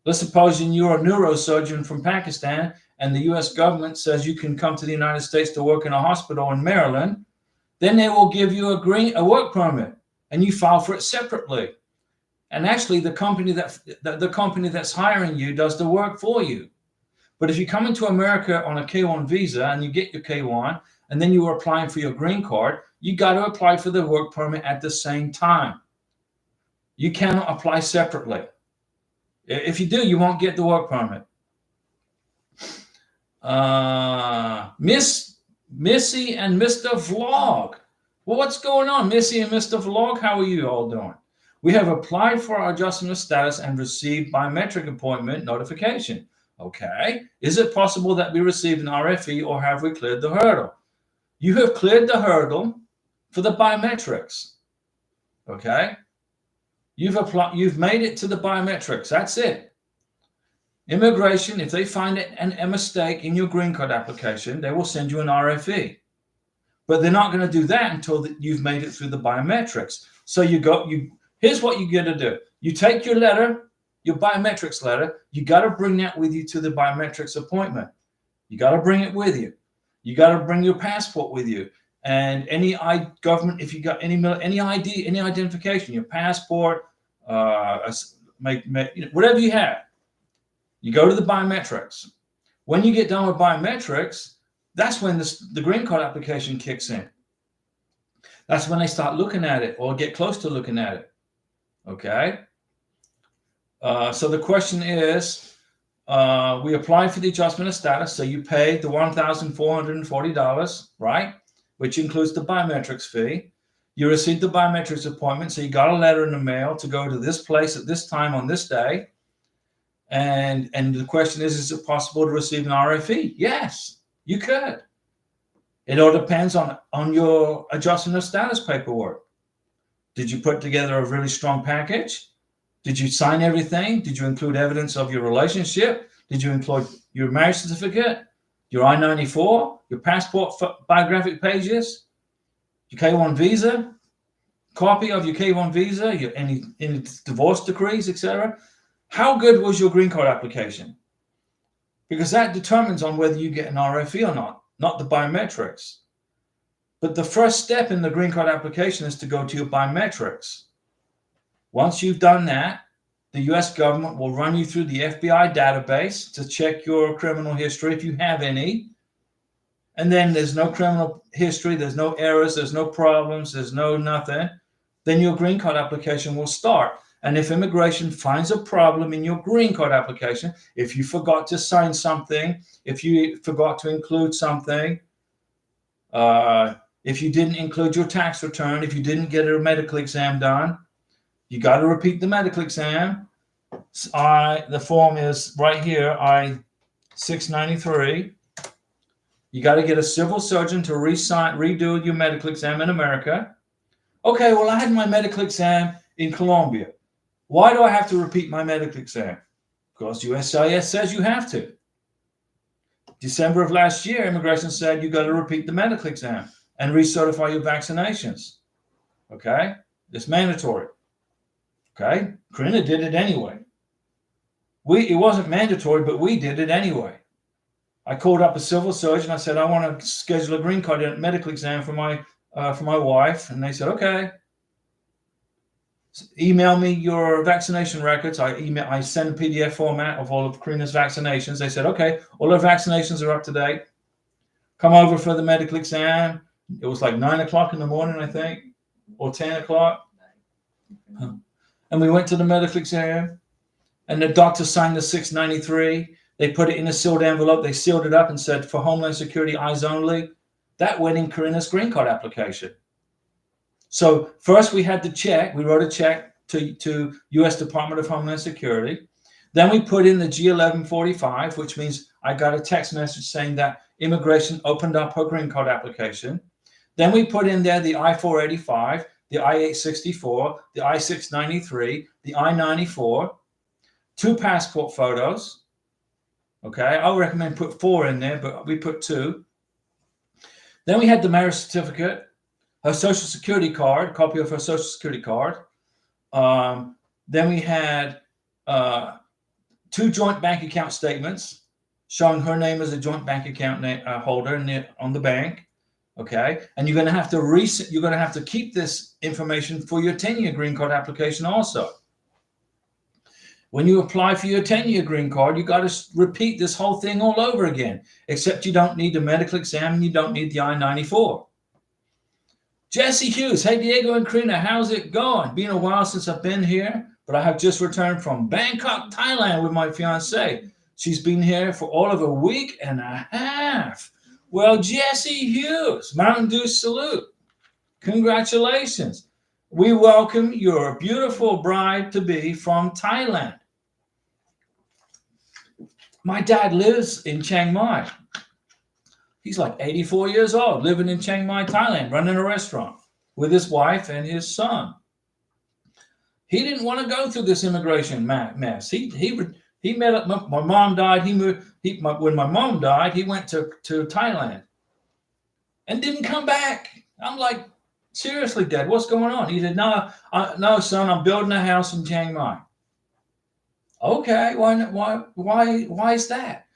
Let's suppose you're a neurosurgeon from Pakistan and the US government says you can come to the United States to work in a hospital in Maryland, then they will give you a work permit and you file for it separately. And actually the company that's hiring you does the work for you. But if you come into America on a K-1 visa and you get your K-1 and then you are applying for your green card, you got to apply for the work permit at the same time. You cannot apply separately. If you do, you won't get the work permit. Missy and Mr. Vlog. Well, what's going on, Missy and Mr. Vlog? How are you all doing? We have applied for our adjustment of status and received biometric appointment notification. Okay. Is it possible that we received an RFE or have we cleared the hurdle? You have cleared the hurdle for the biometrics. Okay. You've made it to the biometrics. That's it. Immigration, if they find a mistake in your green card application, they will send you an RFE. But they're not going to do that until you've made it through the biometrics. So here's what you got to do. You take your letter, your biometrics letter, you got to bring that with you to the biometrics appointment. You got to bring it with you. You got to bring your passport with you. And any government, if you got any ID, any identification, your passport, whatever you have, you go to the biometrics. When you get done with biometrics, that's when the green card application kicks in. That's when they start looking at it or get close to looking at it. Okay. So the question is, we applied for the adjustment of status. So you paid the $1,440, right? Which includes the biometrics fee. You received the biometrics appointment. So you got a letter in the mail to go to this place at this time on this day. And the question is it possible to receive an RFE? Yes, you could. It all depends on your adjustment of status paperwork. Did you put together a really strong package? Did you sign everything? Did you include evidence of your relationship? Did you include your marriage certificate, your I-94, your passport biographic pages, your K-1 visa, copy of your K-1 visa, any divorce decrees, etc.? How good was your green card application? because that determines on whether you get an RFE or not the biometrics. But the first step in the green card application is to go to your biometrics. Once you've done that, the US government will run you through the FBI database to check your criminal history if you have any. And then there's no criminal history, there's no errors, there's no problems, there's no nothing. Then your green card application will start. And if immigration finds a problem in your green card application, if you forgot to sign something, if you forgot to include something, if you didn't include your tax return, if you didn't get a medical exam done, you got to repeat the medical exam. The form is right here, I-693. You got to get a civil surgeon to redo your medical exam in America. Okay, well, I had my medical exam in Colombia. Why do I have to repeat my medical exam? Because USCIS says you have to. December of last year, immigration said you got to repeat the medical exam and recertify your vaccinations. Okay, it's mandatory. Okay, Karina did it anyway. It wasn't mandatory, but we did it anyway. I called up a civil surgeon. I said, I want to schedule a green card medical exam for my wife. And they said, okay. Email me your vaccination records. I send a PDF format of all of Karina's vaccinations. They said, okay, all her vaccinations are up to date. Come over for the medical exam. It was like 9 o'clock in the morning, I think, or 10 o'clock. And we went to the medical exam, and the doctor signed the 693. They put it in a sealed envelope. They sealed it up and said, for Homeland Security, eyes only. That went in Karina's green card application. So first we had to check. We wrote a check to U.S. Department of Homeland Security. Then we put in the G1145, which means I got a text message saying that immigration opened up her green card application. Then we put in there the I-485, the I-864, the I-693, the I-94, 2 passport photos. Okay, I would recommend put 4 in there, but we put 2. Then we had the marriage certificate, her social security card, copy of her social security card. Then we had 2 joint bank account statements showing her name as a joint bank account holder on the bank. Okay, and you're going to have to keep this information for your 10-year green card application also. When you apply for your 10-year green card, you got to repeat this whole thing all over again, except you don't need the medical exam and you don't need the I-94. Jesse Hughes, hey Diego and Karina, how's it going? Been a while since I've been here, but I have just returned from Bangkok, Thailand with my fiance. She's been here for all of a week and a half. Well, Jesse Hughes, Mountain Dew salute. Congratulations. We welcome your beautiful bride-to-be from Thailand. My dad lives in Chiang Mai. He's like 84 years old, living in Chiang Mai, Thailand, running a restaurant with his wife and his son. He didn't want to go through this immigration mess. He met up. My mom died. When my mom died, he went to Thailand and didn't come back. I'm like, seriously, Dad, what's going on? He said, no, son, I'm building a house in Chiang Mai. Okay, why is that?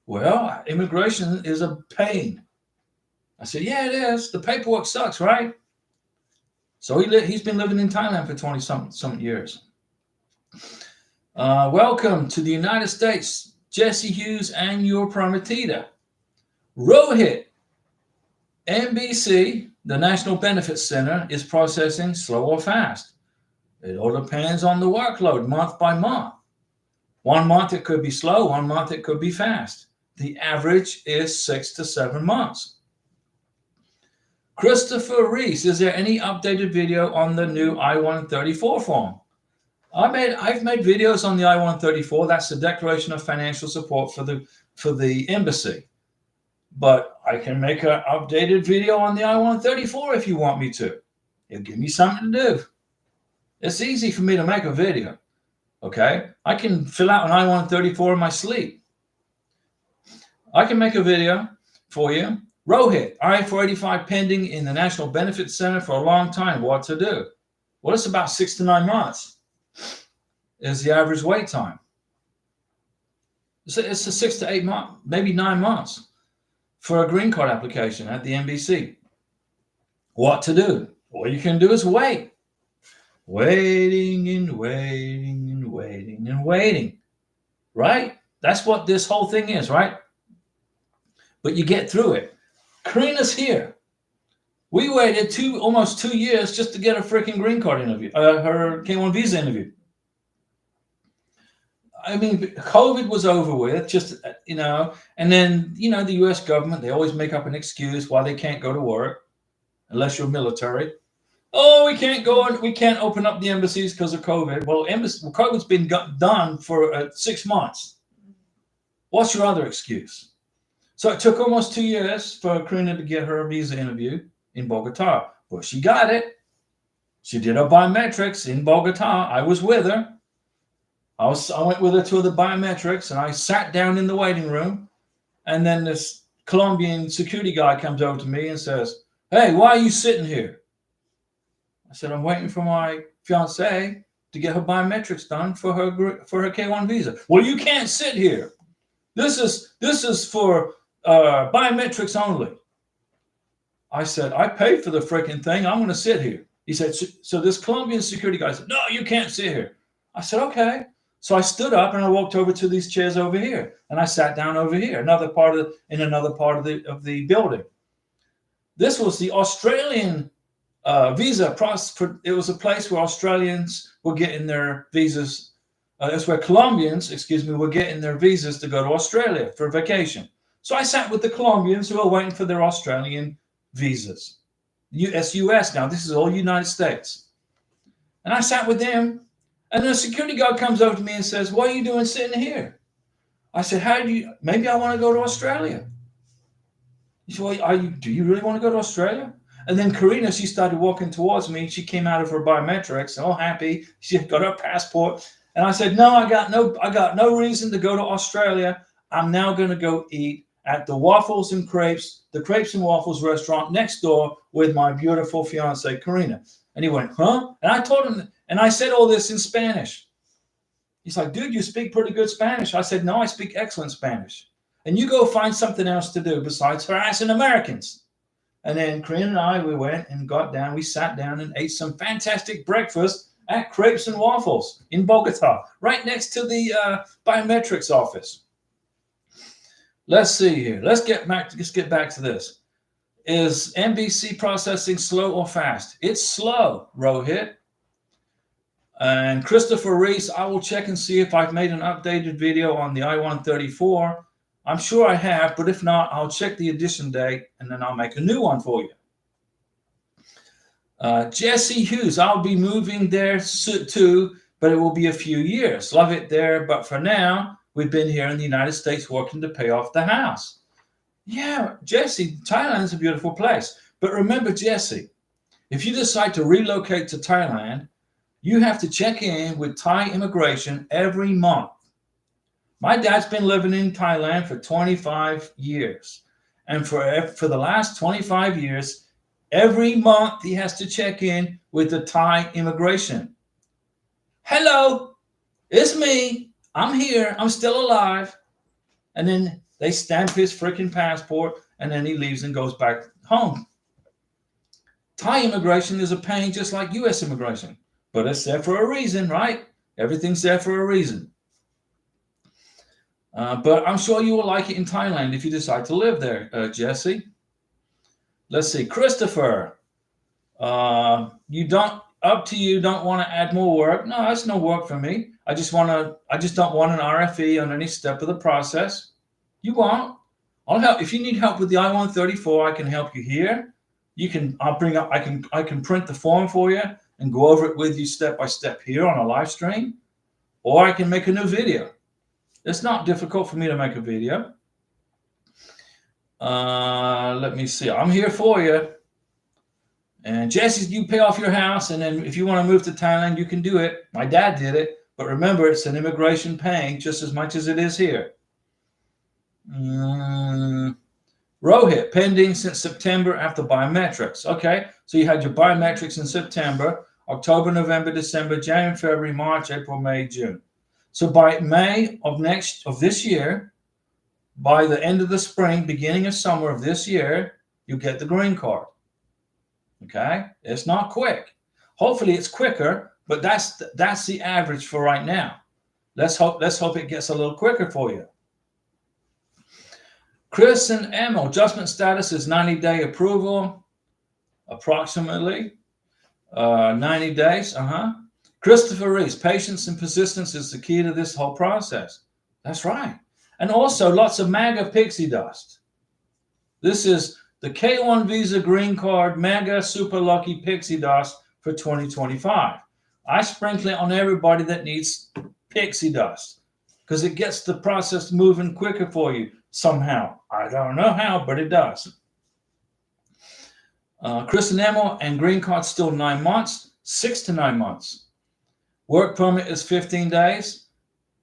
Well, immigration is a pain. I said, yeah, it is. The paperwork sucks, right? So he's been living in Thailand for 20-something years. Welcome to the United States, Jesse Hughes and your prometida. Rohit, NBC, the National Benefits Center, is processing slow or fast. It all depends on the workload month by month. 1 month it could be slow, 1 month it could be fast. The average is 6 to 7 months. Christopher Reese, is there any updated video on the new I-134 form? I've made videos on the I-134. That's the Declaration of Financial Support for the embassy. But I can make an updated video on the I-134 if you want me to. It'll give me something to do. It's easy for me to make a video. Okay? I can fill out an I-134 in my sleep. I can make a video for you. Rohit, I-485 pending in the National Benefits Center for a long time. What to do? Well, it's about 6 to 9 months is the average wait time. It's a 6 to 8 months, maybe 9 months for a green card application at the embassy. What to do? All you can do is wait. Waiting and waiting and waiting and waiting. Right? That's what this whole thing is, right? But you get through it. Karina's here. We waited almost 2 years just to get a freaking green card interview, her K1 visa interview. I mean, COVID was over with, just, and then, the US government, they always make up an excuse why they can't go to work unless you're military. Oh, we can't go and we can't open up the embassies because of COVID. Well, COVID's been done for 6 months. What's your other excuse? So it took almost 2 years for Karina to get her visa interview in Bogota. Well, she got it. She did her biometrics in Bogota. I was with her. I went with her to the biometrics, and I sat down in the waiting room. And then this Colombian security guy comes over to me and says, "Hey, why are you sitting here?" I said, "I'm waiting for my fiancée to get her biometrics done for her K1 visa." "Well, you can't sit here. This is for biometrics only." I said, "I paid for the freaking thing. I'm going to sit here." He said, so this Colombian security guy said, "No, you can't sit here." I said, "Okay." So I stood up and I walked over to these chairs over here, and I sat down over here, in another part of the building. This was the Australian visa process. It was a place where Australians were getting their visas. That's where Colombians, were getting their visas to go to Australia for vacation. So I sat with the Colombians who were waiting for their Australian visas. US now. This is all United States. And I sat with them. And the security guard comes over to me and says, "What are you doing sitting here?" I said, maybe I want to go to Australia. He said, "Well, do you really want to go to Australia?" And then Karina, she started walking towards me. She came out of her biometrics, all happy. She got her passport. And I said, "No, I got no reason to go to Australia. I'm now going to go eat at the Waffles and Crepes, the Crepes and Waffles restaurant next door with my beautiful fiancée, Karina." And he went, "Huh?" And I told him, and I said all this in Spanish. He's like, "Dude, you speak pretty good Spanish." I said, "No, I speak excellent Spanish. And you go find something else to do besides harassing Americans." And then Karina and I, we went and got down. We sat down and ate some fantastic breakfast at Crepes and Waffles in Bogota, right next to the biometrics office. Let's see here. Let's get back to this. Is NBC processing slow or fast? It's slow, Rohit. And Christopher Reese, I will check and see if I've made an updated video on the I-134. I'm sure I have, but if not, I'll check the edition date and then I'll make a new one for you. Jesse Hughes, I'll be moving there too, but it will be a few years. Love it there, but for now, we've been here in the United States working to pay off the house. Yeah, Jesse, Thailand's a beautiful place. But remember, Jesse, if you decide to relocate to Thailand, you have to check in with Thai immigration every month. My dad's been living in Thailand for 25 years. And for the last 25 years, every month he has to check in with the Thai immigration. "Hello, it's me. I'm here. I'm still alive." And then they stamp his freaking passport, and then he leaves and goes back home. Thai immigration is a pain just like US immigration, but it's there for a reason, right? Everything's there for a reason. But I'm sure you will like it in Thailand if you decide to live there, Jesse. Let's see, Christopher. You don't want to add more work. No, that's no work for me. I just don't want an RFE on any step of the process. You won't. I'll help. If you need help with the I-134, I can help you here. I can print the form for you and go over it with you step by step here on a live stream, or I can make a new video. It's not difficult for me to make a video. Let me see. I'm here for you. And Jesse, you pay off your house, and then if you want to move to Thailand, you can do it. My dad did it, but remember, it's an immigration paying just as much as it is here. Rohit, pending since September after biometrics. Okay, so you had your biometrics in September, October, November, December, January, February, March, April, May, June. So by May of this year, by the end of the spring, beginning of summer of this year, you get the green card. Okay, it's not quick. Hopefully, it's quicker, but that's the average for right now. Let's hope it gets a little quicker for you. Chris and Emma, adjustment status is 90-day approval, approximately 90 days. Christopher Reese, patience and persistence is the key to this whole process. That's right. And also lots of MAGA pixie dust. This is the K1 Visa Green Card Mega Super Lucky Pixie Dust for 2025. I sprinkle it on everybody that needs pixie dust because it gets the process moving quicker for you somehow. I don't know how, but it does. Chris and Emma, and green card still 9 months, 6 to 9 months. Work permit is 15 days,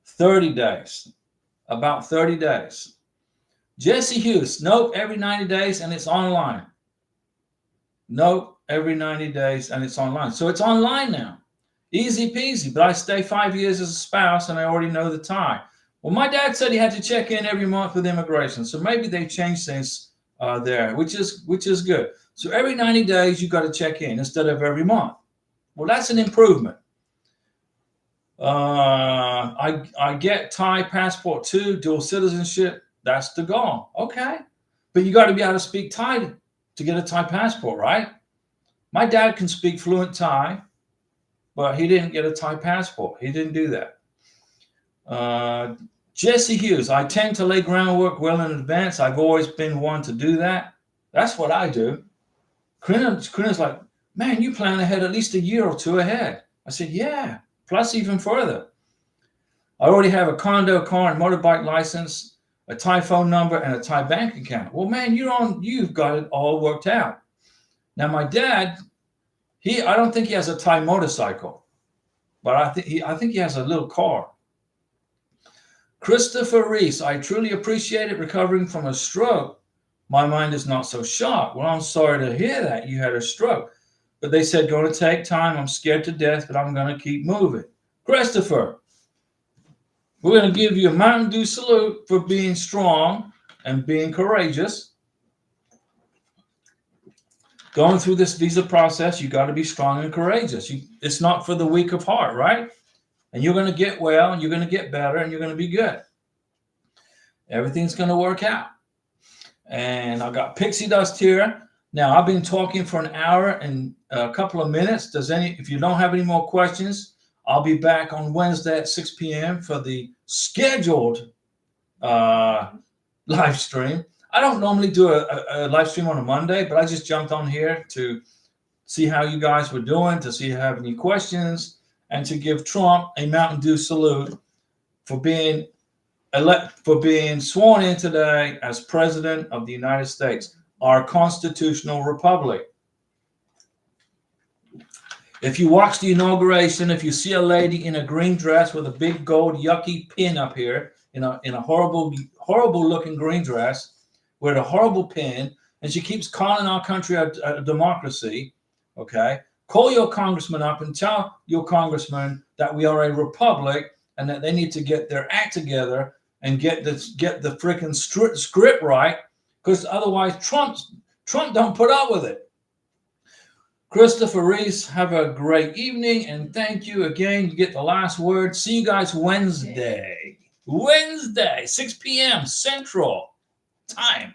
30 days, about 30 days. Jesse Hughes, nope, every 90 days and it's online. Nope, every 90 days and it's online. So it's online now. Easy peasy, but I stay 5 years as a spouse and I already know the tie. Well, my dad said he had to check in every month with immigration. So maybe they changed things there, which is good. So every 90 days, you got to check in instead of every month. Well, that's an improvement. I get Thai passport too, dual citizenship. That's the goal. Okay. But you got to be able to speak Thai to get a Thai passport, right? My dad can speak fluent Thai, but he didn't get a Thai passport. He didn't do that. Jesse Hughes, I tend to lay groundwork well in advance. I've always been one to do that. That's what I do. Karina's like, man, you plan ahead at least a year or two ahead. I said, yeah, plus even further. I already have a condo, car, and motorbike license, a Thai phone number, and a Thai bank account. Well, man, you've got it all worked out. Now, my dad, I don't think he has a Thai motorcycle, but I think he has a little car. Christopher Reese, I truly appreciate it recovering from a stroke. My mind is not so sharp. Well, I'm sorry to hear that you had a stroke. But they said, going to take time. I'm scared to death, but I'm going to keep moving. Christopher, we're going to give you a Mountain Dew salute for being strong and being courageous. Going through this visa process, you got to be strong and courageous. It's not for the weak of heart, right? And you're going to get well, and you're going to get better, and you're going to be good. Everything's going to work out. And I got pixie dust here. Now, I've been talking for an hour and a couple of minutes. If you don't have any more questions, I'll be back on Wednesday at 6 p.m. for the scheduled live stream. I don't normally do a live stream on a Monday, but I just jumped on here to see how you guys were doing, to see if you have any questions, and to give Trump a Mountain Dew salute for being sworn in today as President of the United States, our constitutional republic. If you watch the inauguration, if you see a lady in a green dress with a big gold yucky pin up here, in a horrible looking green dress with a horrible pin, and she keeps calling our country a democracy, okay? Call your congressman up and tell your congressman that we are a republic and that they need to get their act together and get the freaking script right, because otherwise Trump don't put up with it. Christopher Reese, have a great evening, and thank you again. You get the last word. See you guys Wednesday, 6 p.m. Central Time.